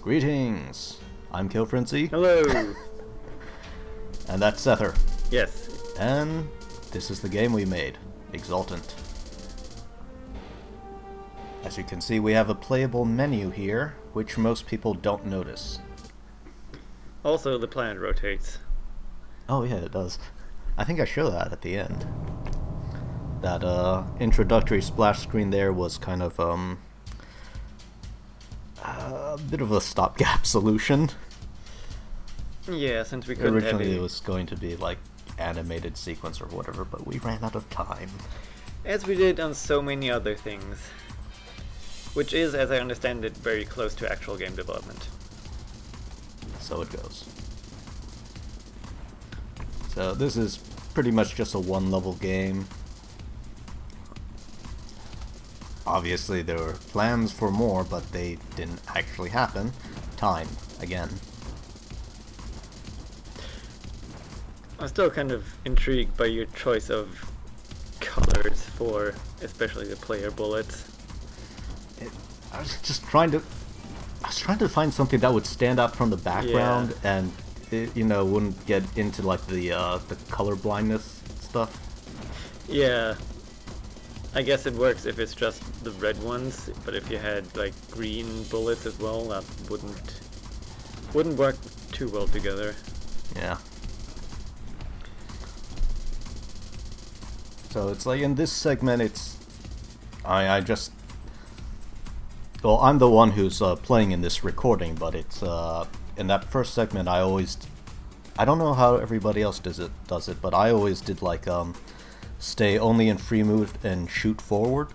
Greetings! I'm Killfrenzy. Hello! And that's Sether. Yes. And this is the game we made, Exultant. As you can see, we have a playable menu here, which most people don't notice. Also, the planet rotates. Oh yeah, it does. I think I show that at the end. That introductory splash screen there was kind of a bit of a stopgap solution. Yeah, since we couldn't Originally it was going to be like animated sequence or whatever, but we ran out of time. As we did on so many other things. Which is, as I understand it, very close to actual game development. So it goes. So this is pretty much just a one-level game. Obviously there were plans for more, but they didn't actually happen. Time, again. I'm still kind of intrigued by your choice of colors for especially the player bullets. I was just trying to find something that would stand out from the background, yeah. And it, you know, wouldn't get into like the color blindness stuff. Yeah. I guess it works if it's just the red ones, but if you had like green bullets as well, that wouldn't work too well together. Yeah. So it's like in this segment, it's well, I'm the one who's playing in this recording, but it's in that first segment I don't know how everybody else does it, but I always did like stay only in free move and shoot forward.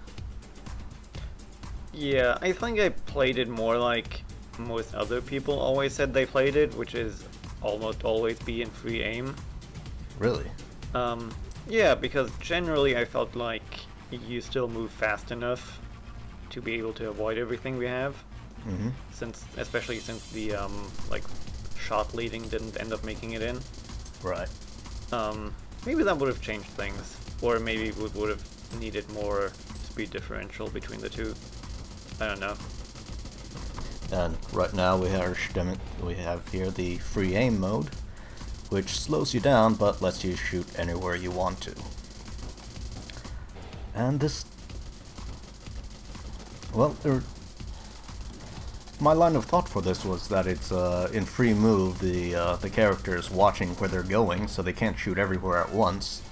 Yeah, I think I played it more like most other people always said they played it, which is almost always be in free aim. Really? Yeah, because generally I felt like you still move fast enough to be able to avoid everything we have. Mm-hmm. Especially since the like shot leading didn't end up making it in. Right. Maybe that would have changed things, or maybe we would have needed more speed differential between the two. I don't know. And right now we have here the free aim mode, which slows you down but lets you shoot anywhere you want to. And this, well, my line of thought for this was that it's in free move, the character is watching where they're going, so they can't shoot everywhere at once,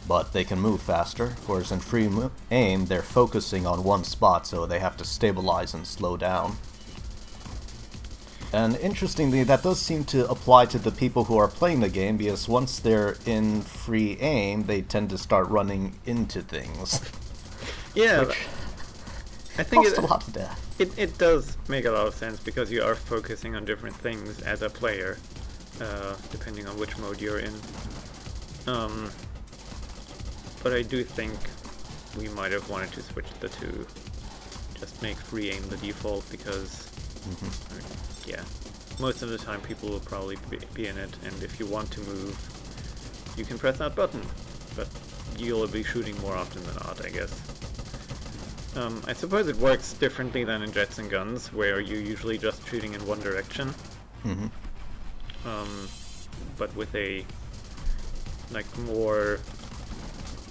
but they can move faster. Whereas in free aim, they're focusing on one spot, so they have to stabilize and slow down. And interestingly, that does seem to apply to the people who are playing the game, because once they're in free aim, they tend to start running into things. Yeah, which I think costs a lot of death. It does make a lot of sense, because you are focusing on different things as a player, depending on which mode you're in. But I do think we might have wanted to switch the two. Just make free aim the default, because yeah, most of the time people will probably be in it, and if you want to move, you can press that button, but you'll be shooting more often than not, I guess. I suppose it works differently than in Jets and Guns, where you're usually just shooting in one direction. But with a like more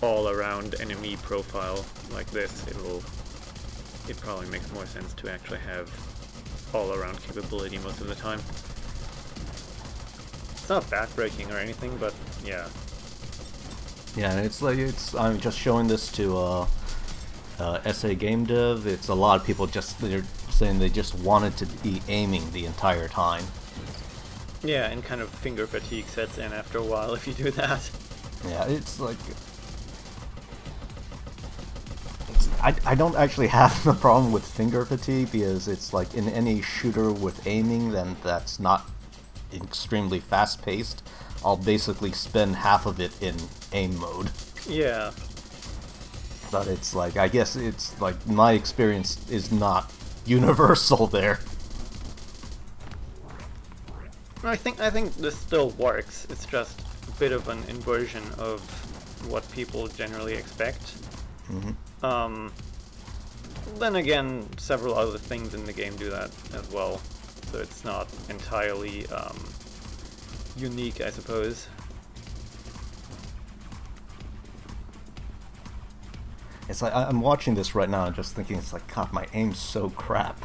all-around enemy profile like this, it probably makes more sense to actually have all-around capability most of the time. It's not backbreaking or anything, but yeah. Yeah, I'm just showing this to SA Game Dev. It's a lot of people they're saying they just wanted to be aiming the entire time. Yeah, and kind of finger fatigue sets in after a while if you do that. Yeah, it's like I don't actually have the problem with finger fatigue, because it's like in any shooter with aiming, then that's not extremely fast-paced. I'll basically spend half of it in aim mode. Yeah. But it's like, I guess it's like my experience is not universal there. I think this still works. It's just a bit of an inversion of what people generally expect. Then again, several other things in the game do that as well. so it's not entirely unique, I suppose. It's like I'm watching this right now and just thinking, it's like, God, my aim's so crap.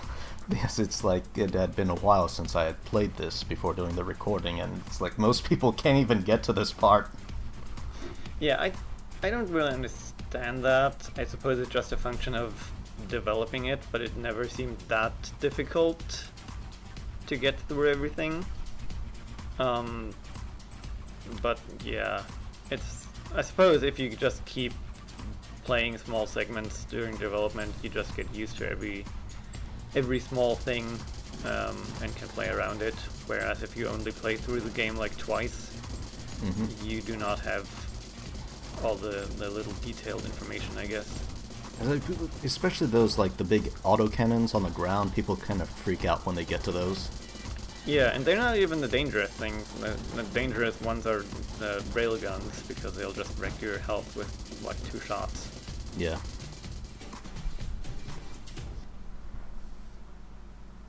Because it's like it had been a while since I had played this before doing the recording, and it's like most people can't even get to this part. Yeah, I don't really understand that. I suppose it's just a function of developing it, but it never seemed that difficult to get through everything. But yeah, I suppose if you just keep playing small segments during development, you just get used to every small thing and can play around it. Whereas if you only play through the game like twice, you do not have all the little detailed information, I guess. Especially those, like, the big autocannons on the ground, people kind of freak out when they get to those. Yeah, and they're not even the dangerous things. The dangerous ones are the railguns, because they'll just wreck your health with, like, 2 shots. Yeah.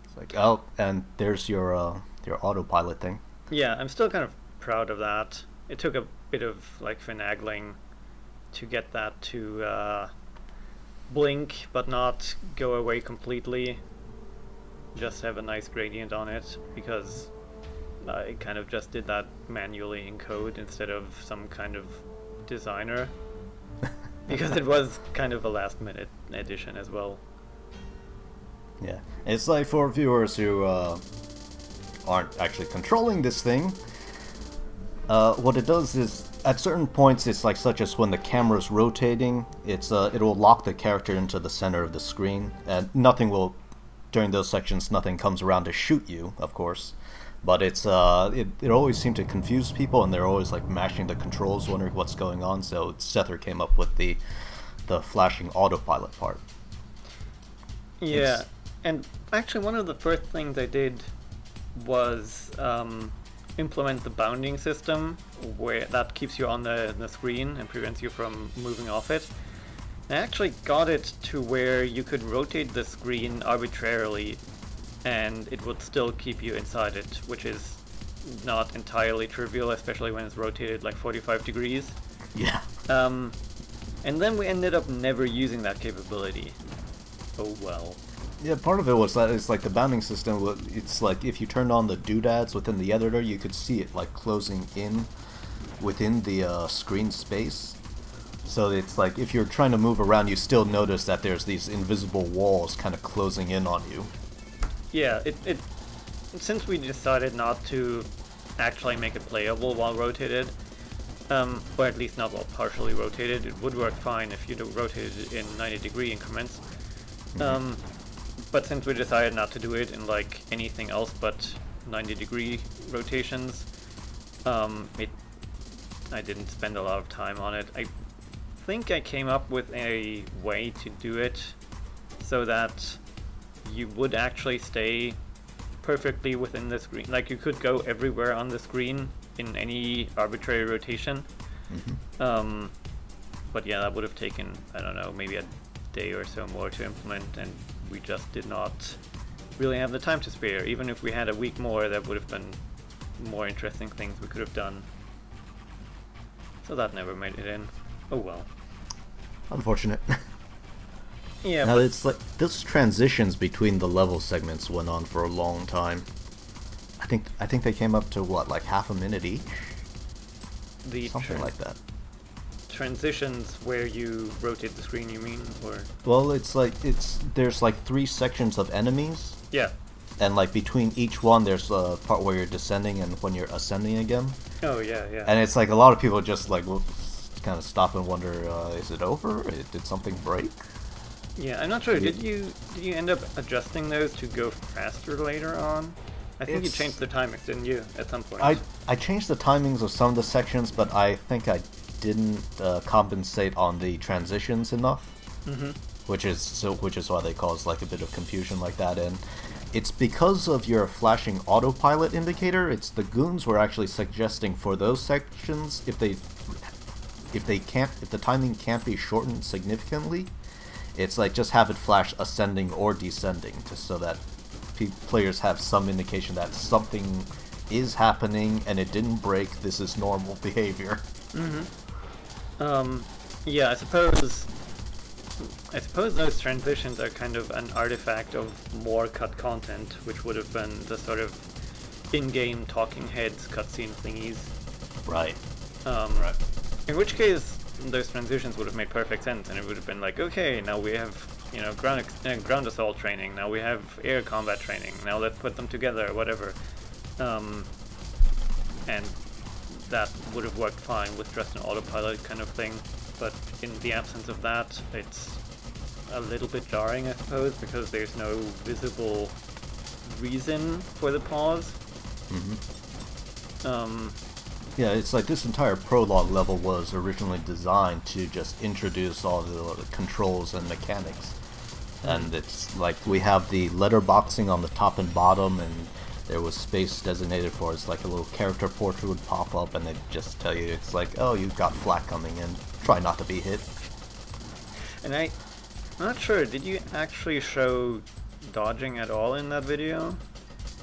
It's like, oh, and there's your autopilot thing. Yeah, I'm still kind of proud of that. It took a bit of, like, finagling to get that to blink, but not go away completely. Just have a nice gradient on it, because I kind of just did that manually in code instead of some kind of designer. Because it was kind of a last minute addition as well. Yeah, it's like for viewers who aren't actually controlling this thing, what it does is, at certain points, it's like, such as when the camera's rotating, it'll lock the character into the center of the screen, and during those sections, nothing comes around to shoot you, of course. But it always seemed to confuse people, and they're always like mashing the controls, wondering what's going on. So Sether came up with the flashing autopilot part. Yeah, and actually one of the first things I did was implement the bounding system, where that keeps you on the screen and prevents you from moving off it. I actually got it to where you could rotate the screen arbitrarily and it would still keep you inside it, which is not entirely trivial, especially when it's rotated like 45 degrees. Yeah. And then we ended up never using that capability. Oh well. Yeah, part of it was that it's like the bounding system, it's like if you turned on the doodads within the editor, you could see it like closing in within the screen space. So it's like if you're trying to move around, you still notice that there's these invisible walls kind of closing in on you. Yeah, since we decided not to actually make it playable while rotated, or at least not while partially rotated, it would work fine if you rotated it in 90-degree increments. But since we decided not to do it in like anything else but 90-degree rotations, I didn't spend a lot of time on it. I think I came up with a way to do it so that you would actually stay perfectly within the screen. Like you could go everywhere on the screen in any arbitrary rotation. But yeah, that would have taken, I don't know, maybe a day or so more to implement, and we just did not really have the time to spare. Even if we had a week more, that would have been more interesting things we could have done. So that never made it in. Oh well. Unfortunate. Yeah. Now it's like those transitions between the level segments went on for a long time. I think they came up to what, like half a minute each? Something like that. Transitions where you rotate the screen, you mean, or? Well, there's like 3 sections of enemies. Yeah. And like between each one, there's a part where you're descending and when you're ascending again. Oh yeah, yeah. And it's like a lot of people just like will kind of stop and wonder, is it over? Did something break? Yeah, I'm not sure. Did you end up adjusting those to go faster later on? I think you changed the timings, didn't you, at some point? I changed the timings of some of the sections, but I think I didn't compensate on the transitions enough. Which is why they cause like a bit of confusion like that. And it's because of your flashing autopilot indicator. It's the goons were actually suggesting for those sections, if the timing can't be shortened significantly, it's like just have it flash ascending or descending, just so that players have some indication that something is happening and it didn't break. This is normal behavior. Yeah, I suppose those transitions are kind of an artifact of more cut content, which would have been the sort of in-game talking heads cutscene thingies. Right. Right. In which case, those transitions would have made perfect sense, and it would have been like, okay, now we have, you know, ground assault training, now we have air combat training, now let's put them together, whatever. And that would have worked fine with just an autopilot kind of thing. But in the absence of that, it's a little bit jarring, I suppose, because there's no visible reason for the pause. Yeah, it's like this entire prologue level was originally designed to just introduce all the controls and mechanics. And it's like we have the letterboxing on the top and bottom, and there was space designated for it's like a little character portrait would pop up, and they'd just tell you it's like, oh, you've got flak coming in. Try not to be hit. And I'm not sure, did you actually show dodging at all in that video?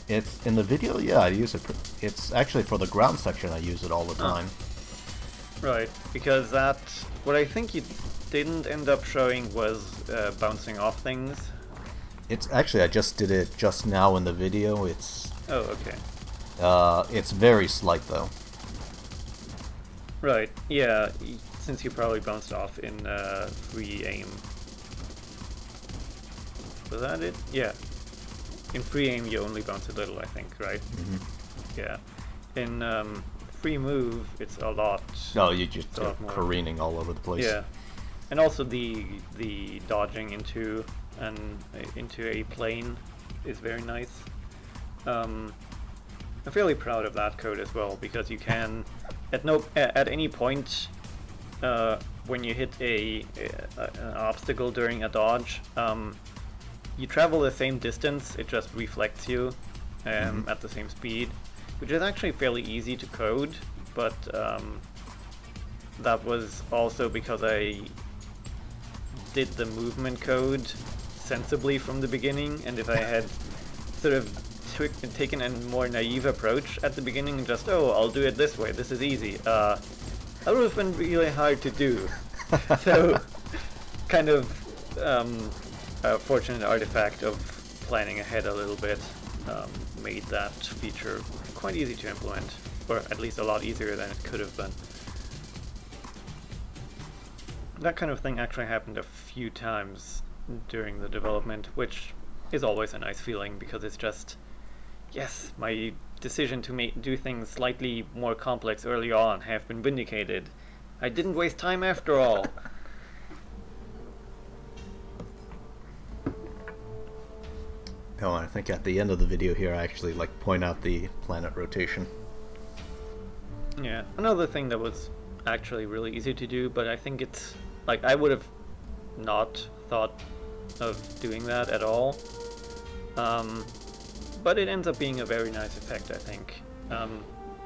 It's in the video, yeah, I use it. It's actually for the ground section, I use it all the time. Right, because what I think you didn't end up showing was bouncing off things. It's actually, I just did it just now in the video. It's... Oh, okay. It's very slight, though. Right, yeah, since you probably bounced off in free aim. Was that it? Yeah. In free aim, you only bounce a little, I think, right? Yeah. In free move, it's a lot. No, you just careening all over the place. Yeah, and also the dodging into a plane is very nice. I'm fairly proud of that code as well, because you can at any point when you hit an obstacle during a dodge, you travel the same distance, it just reflects you at the same speed, which is actually fairly easy to code, but that was also because I did the movement code sensibly from the beginning, and if I had sort of taken a more naive approach at the beginning and just, oh, I'll do it this way, this is easy, that would have been really hard to do. So, kind of a fortunate artifact of planning ahead a little bit made that feature quite easy to implement, or at least a lot easier than it could have been. That kind of thing actually happened a few times during the development, which is always a nice feeling, because it's just, yes, my decision to do things slightly more complex early on have been vindicated. I didn't waste time after all. Oh, I think at the end of the video here I actually point out the planet rotation. Yeah, another thing that was actually really easy to do, but I think it's like I would have not thought of doing that at all. But it ends up being a very nice effect, I think.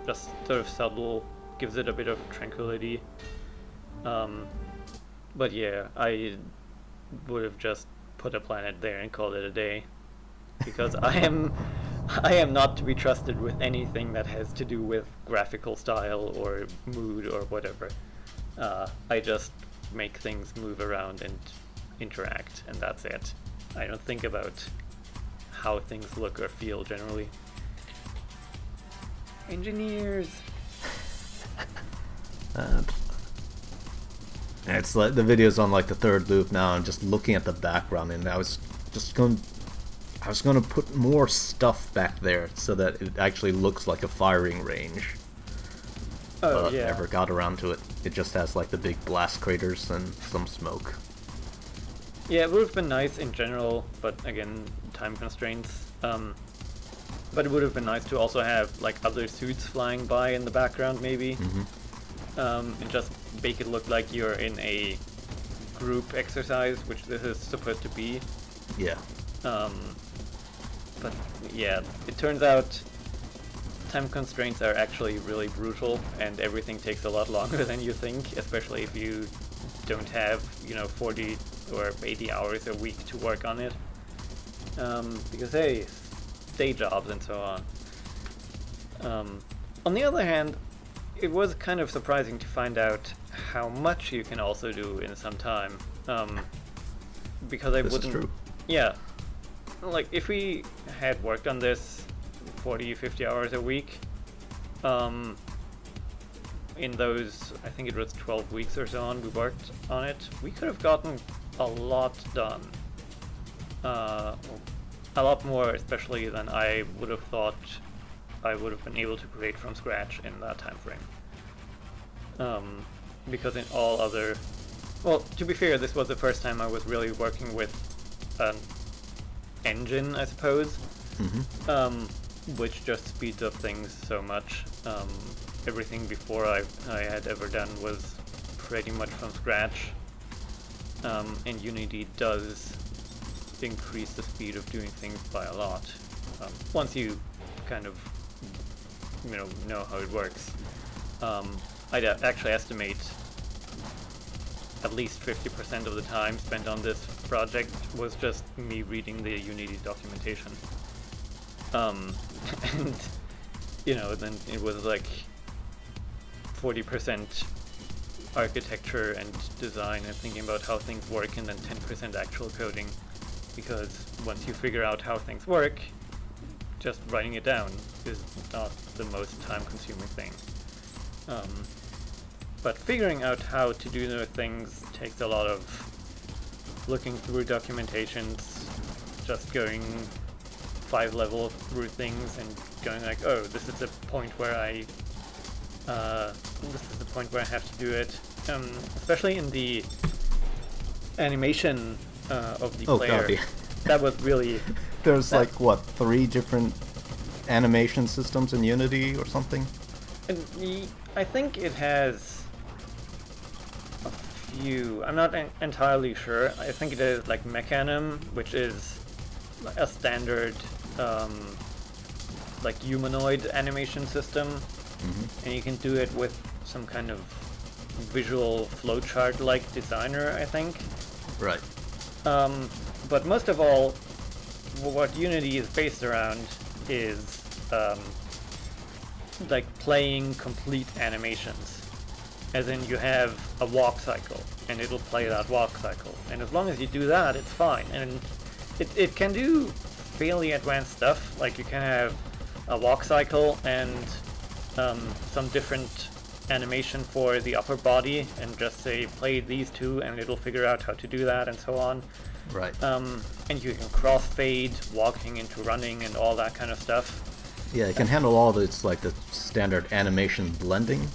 Just sort of subtle, gives it a bit of tranquility. But yeah, I would have just put a planet there and called it a day, because I am not to be trusted with anything that has to do with graphical style or mood or whatever. I just make things move around and interact, and that's it. I don't think about how things look or feel generally. Engineers! It's like the video's on like the third loop now. I'm just looking at the background, and I was going to put more stuff back there so that it actually looks like a firing range. Oh, but yeah. never got around to it. It just has like the big blast craters and some smoke. Yeah, it would have been nice in general, but again, time constraints. But it would have been nice to also have like other suits flying by in the background, maybe. And just make it look like you're in a group exercise, which this is supposed to be. Yeah. But yeah, it turns out time constraints are actually really brutal, and everything takes a lot longer than you think, especially if you don't have, 40 or 80 hours a week to work on it. Because hey, day jobs and so on. On the other hand, it was kind of surprising to find out how much you can also do in some time. Because I This wouldn't. is true. Yeah. Like, if we had worked on this 40, 50 hours a week, in those, I think it was 12 weeks or so on we worked on it, we could have gotten a lot done. A lot more, especially than I would have thought I would have been able to create from scratch in that time frame. Because in all other... Well, to be fair, this was the first time I was really working with an engine, I suppose, which just speeds up things so much. Everything before I had ever done was pretty much from scratch, and Unity does increase the speed of doing things by a lot, once you kind of know how it works. I'd actually estimate at least 50% of the time spent on this project was just me reading the Unity documentation. And then it was like 40% architecture and design and thinking about how things work, and then 10% actual coding, because once you figure out how things work, just writing it down is not the most time-consuming thing. But figuring out how to do those things takes a lot of looking through documentations, just going 5 levels through things and going like, oh, this is the point where I have to do it. Especially in the animation of the player. God, yeah. That was really... There's like, what, 3 different animation systems in Unity or something? I think it has a few. I'm not entirely sure. I think it is like Mechanim, which is a standard like humanoid animation system, and you can do it with some kind of visual flowchart like designer, I think. Right. But most of all, what Unity is based around is like playing complete animations. As in, you have a walk cycle, and it'll play that walk cycle. And as long as you do that, it's fine. And it can do fairly advanced stuff. Like, you can have a walk cycle and some different animation for the upper body, and just say, play these two, and it'll figure out how to do that, and so on. Right. And you can crossfade walking into running and all that kind of stuff. Yeah, it can handle all this, like the standard animation blending.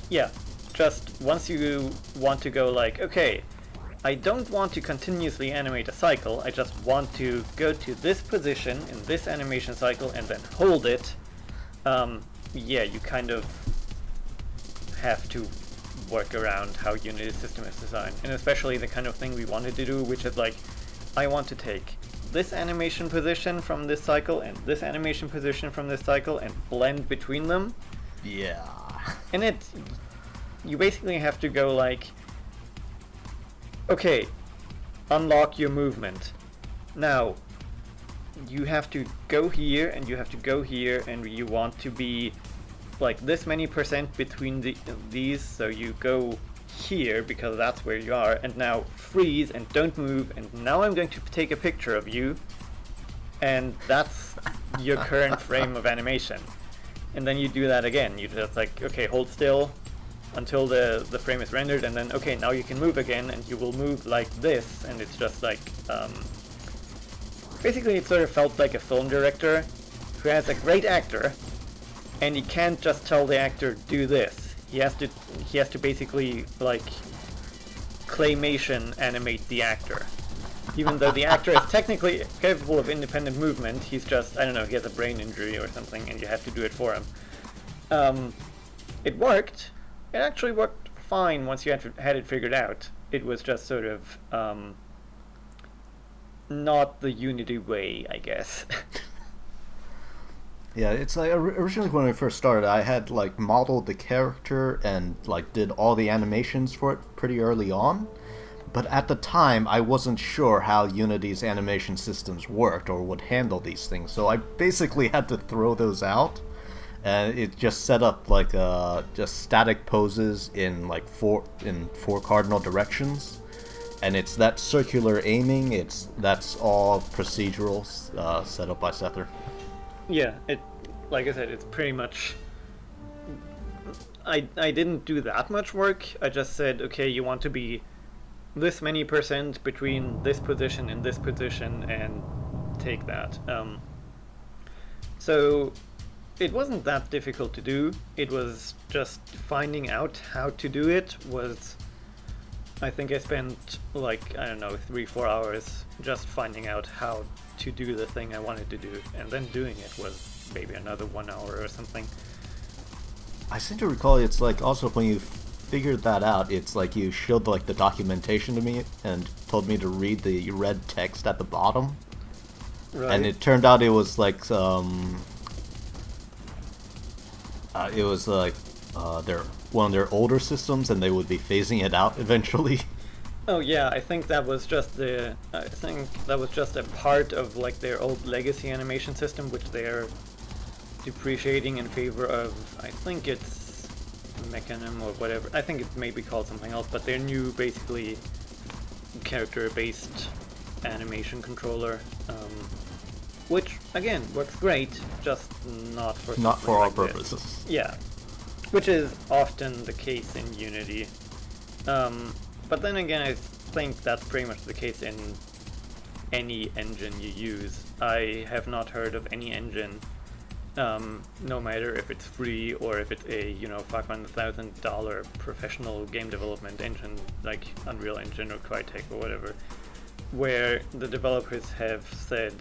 Yeah, just once you want to go like, okay, I don't want to continuously animate a cycle, I just want to go to this position in this animation cycle and then hold it. Yeah, you kind of have to work around how Unity's system is designed. And especially the kind of thing we wanted to do, which is like, I want to take this animation position from this cycle and this animation position from this cycle and blend between them. Yeah. And you basically have to go like, okay, unlock your movement. Now, you have to go here and you have to go here, and you want to be like this many % between these, so you go here because that's where you are, and now freeze and don't move, and now I'm going to take a picture of you, and that's your current frame of animation. And then you do that again. You just like, okay, hold still until the frame is rendered, and then okay, now you can move again, and you will move like this. And it's just like basically it sort of felt like a film director who has a great actor, and he can't just tell the actor do this. He has to basically like claymation animate the actor. Even though the actor is technically capable of independent movement, he's just, I don't know, he has a brain injury or something, and you have to do it for him. It worked. It actually worked fine once you had it figured out. It was just sort of not the Unity way, I guess. Yeah, it's like originally when I first started, I had like modeled the character and like did all the animations for it pretty early on, But at the time, I wasn't sure how Unity's animation systems worked or would handle these things, so I basically had to throw those out. And it just set up like just static poses in like four cardinal directions, and it's that circular aiming. That's all procedural, set up by Sether. Yeah, like I said, it's pretty much. I didn't do that much work. I just said, okay, you want to be this many % between this position and this position, and take that. So it wasn't that difficult to do. It was just finding out how to do it. I think I spent like, I don't know, 3-4 hours just finding out how to do the thing I wanted to do, and then doing it was maybe another 1 hour or something. I seem to recall it's like also when you figured that out, it's like you showed like the documentation to me and told me to read the red text at the bottom. Right. And it turned out it was like it was like one of their older systems, and they would be phasing it out eventually. Oh yeah, I think that was just a part of like their old legacy animation system, which they're depreciating in favor of, I think it's Mechanim or whatever. I think it may be called something else, but their new basically character-based animation controller, which again works great, just not for our purposes. Yeah, which is often the case in Unity. But then again, I think that's pretty much the case in any engine you use. I have not heard of any engine, no matter if it's free or if it's a $500,000 professional game development engine like Unreal Engine or Crytek or whatever, where the developers have said,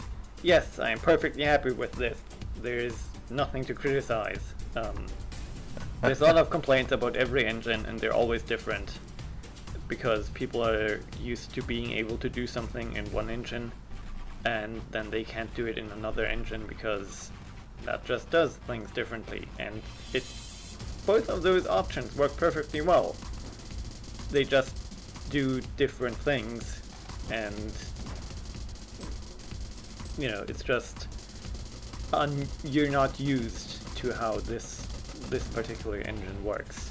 yes, I am perfectly happy with this. There's nothing to criticize. There's a lot of complaints about every engine, and they're always different, because people are used to being able to do something in one engine, and then they can't do it in another engine because that just does things differently. And both of those options work perfectly well. They just do different things, and it's just you're not used to how this particular engine works.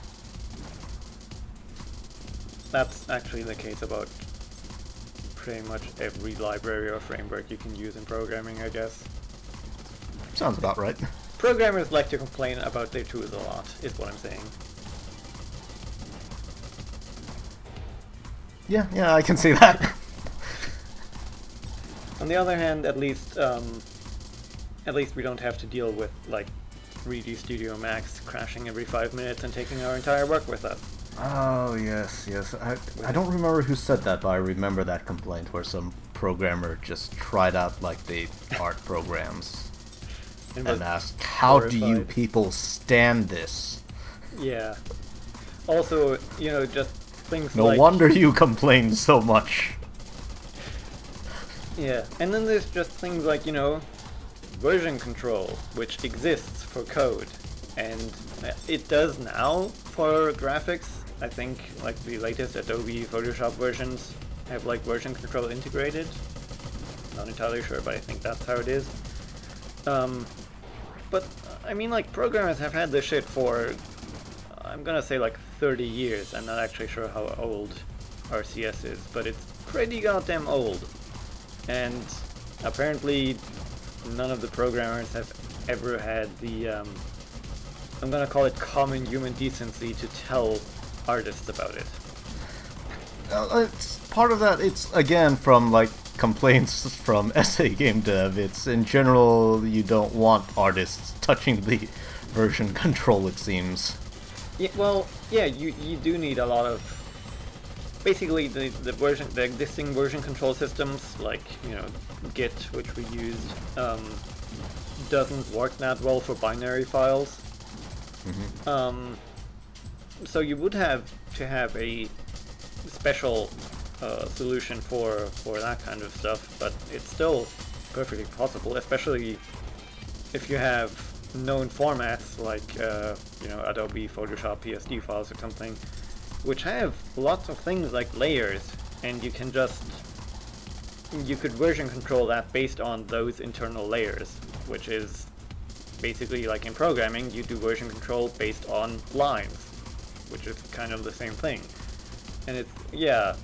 That's actually the case about pretty much every library or framework you can use in programming, I guess. Sounds about right. Programmers like to complain about their tools a lot, is what I'm saying. Yeah, I can see that. On the other hand, at least we don't have to deal with like 3D Studio Max crashing every 5 minutes and taking our entire work with us. Oh, yes. I don't remember who said that, but I remember that complaint where some programmer just tried out like the art programs and asked, how do you people stand this? Yeah. Also, just things like... No wonder you complain so much. Yeah, and then there's just things like, version control, which exists for code, and it does now for graphics. I think like the latest Adobe Photoshop versions have like version control integrated. Not entirely sure, but I think that's how it is. But I mean, like, programmers have had this shit for, I'm gonna say like 30 years. I'm not actually sure how old RCS is, but it's pretty goddamn old. And apparently none of the programmers have ever had the, I'm gonna call it common human decency to tell artists about it. It's part of that. It's again from like complaints from essay game dev. It's in general you don't want artists touching the version control, it seems. Yeah, well, yeah, you do need a lot of basically the existing version control systems, like Git, which we used, doesn't work that well for binary files. Mm-hmm. So you would have to have a special solution for that kind of stuff, but it's still perfectly possible, especially if you have known formats like Adobe Photoshop PSD files or something, which have lots of things like layers, and you could version control that based on those internal layers, which is basically like in programming, you do version control based on lines, which is kind of the same thing. And it's, yeah,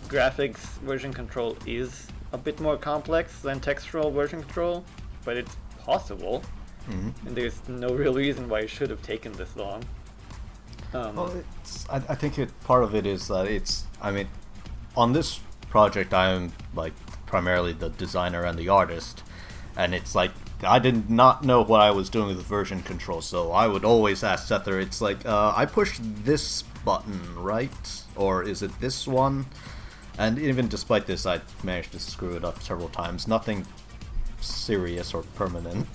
graphics version control is a bit more complex than textual version control, but it's possible. And there's no real reason why it should have taken this long. Well, I think part of it is that I mean, on this project I'm like primarily the designer and the artist, and it's like I did not know what I was doing with version control, so I would always ask Sether, it's like, I pushed this button, right? Or is it this one? And even despite this, I managed to screw it up several times. Nothing serious or permanent.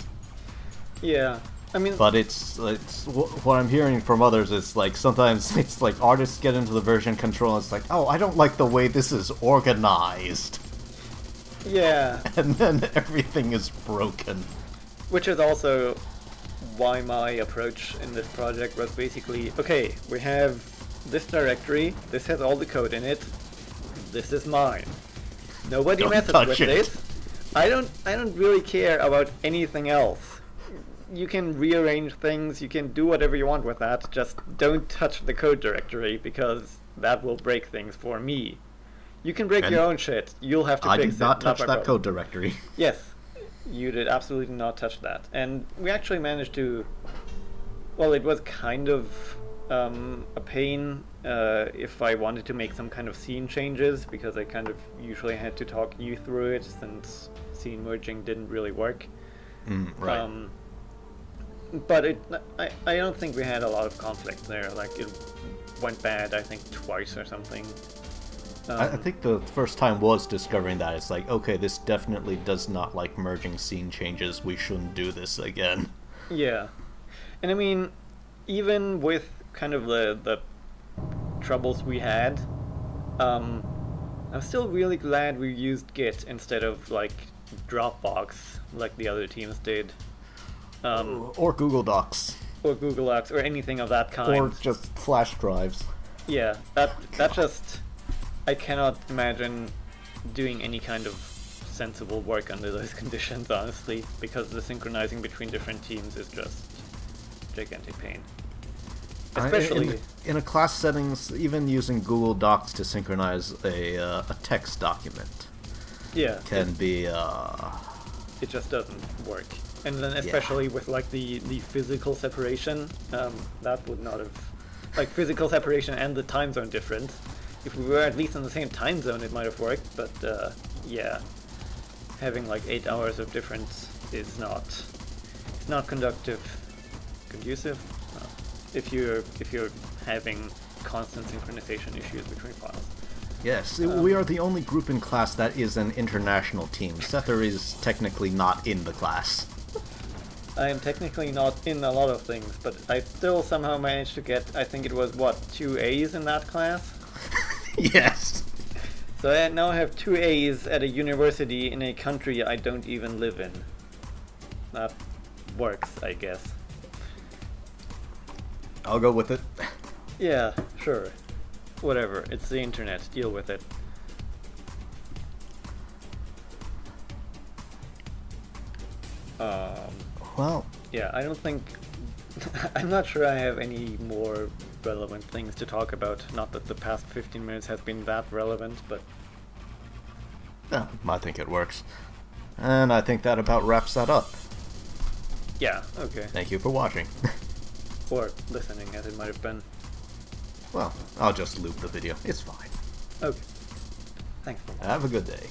Yeah, I mean... But it's what I'm hearing from others is like, sometimes it's like artists get into the version control and it's like, oh, I don't like the way this is organized. Yeah. And then everything is broken. Which is also why my approach in this project was basically, okay, we have this directory, this has all the code in it, this is mine. Nobody messes with this. I don't really care about anything else. You can rearrange things, you can do whatever you want with that, just don't touch the code directory, because that will break things for me. You can break your own shit, you'll have to fix it. I did not touch that code directory. Yes, you did absolutely not touch that. And we actually managed to... Well, it was kind of a pain if I wanted to make some kind of scene changes, because I kind of usually had to talk you through it, since scene merging didn't really work. Right. But I don't think we had a lot of conflict there. Like, it went bad, I think, twice or something. I think the first time was discovering that. It's like, okay, this definitely does not like merging scene changes. We shouldn't do this again. Yeah. And I mean, even with kind of the troubles we had, I'm still really glad we used Git instead of, like, Dropbox, like the other teams did. Or Google Docs. Or Google Docs, or anything of that kind. Or just flash drives. Yeah, that just... I cannot imagine doing any kind of sensible work under those conditions, honestly, because the synchronizing between different teams is just gigantic pain. Especially... In a class settings, even using Google Docs to synchronize a text document can be... It just doesn't work. And then especially with, like, the physical separation, that would not have... Like, physical separation and the time zone difference. If we were at least in the same time zone, it might have worked, but yeah, having like 8 hours of difference is not conducive. No. If you're having constant synchronization issues between files. Yes, we are the only group in class that is an international team. Sether is technically not in the class. I am technically not in a lot of things, but I still somehow managed to get, I think it was, what, 2 A's in that class? Yes. So I now have 2 A's at a university in a country I don't even live in. That works, I guess. I'll go with it. Yeah, sure. Whatever, it's the internet, deal with it. Well... Yeah, I don't think... I'm not sure I have any more relevant things to talk about. Not that the past 15 minutes has been that relevant, but... Yeah, I think it works. And I think that about wraps that up. Yeah, okay. Thank you for watching. Or listening, as it might have been. Well, I'll just loop the video. It's fine. Okay. Thanks for watching. Have a good day.